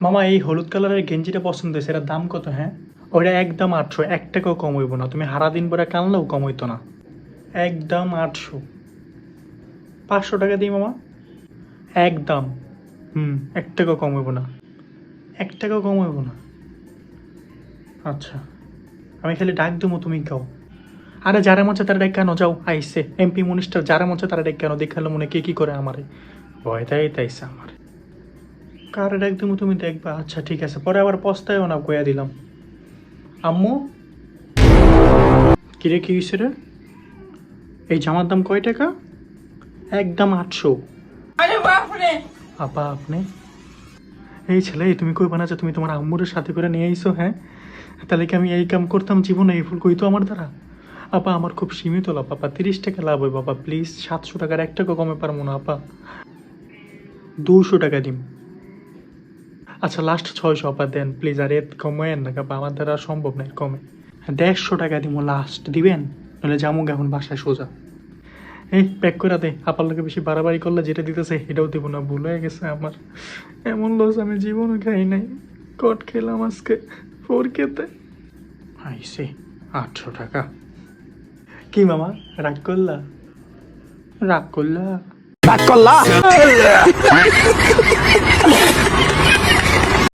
মামা এই হলুদ কালারের গেঞ্জিটা পছন্দ হয়েছে, এটার দাম কত? হ্যাঁ, ওটা একদম 800, 1 টাকাও কম হইব না। তুমি সারা দিন পরে কানলেও কম হইতো না। একদম 800। 500 টাকা দিই মামা, একদম। 1 টাকাও কম হইব না, 1 টাকাও কম হইব না। আচ্ছা, আমি খালি ডাক দেবো, তুমি গাও। আরে যারা মঞ্চে তারা ডাক কেন যাও, আইসে এমপি মিনিস্টার যারা মঞ্চে তারা ডাক কেন, দেখালো মনে কে কি করে আমারে ভয় দেয় তাইছে আমার। কারে ডাক দেবো তুমি দেখবা। আচ্ছা ঠিক আছে, পরে আবার পস্তায়ও না, কইয়া দিলাম। আম্মু, কিরে কি হয়েছে রে? এই জামার দাম কয় টাকা? একদম 800। আপা আপনি এই ছেলে, তুমি কই বানাচ্ছ? তুমি তোমার আম্মুরের সাথে করে নিয়ে আইসো? হ্যাঁ, তাহলে কি আমি এই কাম করতাম জীবনে? এই ফুল কইতো আমার দ্বারা। আপা আমার খুব সীমিত লাভ, আপা 30 টাকা লাভ হয় বাবা, প্লিজ। 700 টাকার 1 টাকা কমে পারবো না আপা। 200 টাকা দিম। আচ্ছা লাস্ট 600 আপা দেন প্লিজ, আর এত কমেন না আপা, আমার দ্বারা আর সম্ভব নয় কমে। 150 টাকা দিব লাস্ট, দিবেন? নাহলে জামুক এখন বাসায় সোজা। এই প্যাক করে দে, আপার লোকে বেশি বাড়াবাড়ি করলে যেটা দিতেছে এটাও দেবো না, ভুল হয়ে গেছে আমার। এমন লস আমি জীবনও খাই নাই, কট খেলাম আজকে 4K-তে। আইসে 800 টাকা। কি মামা, রাগ করলা? রাগ করলা?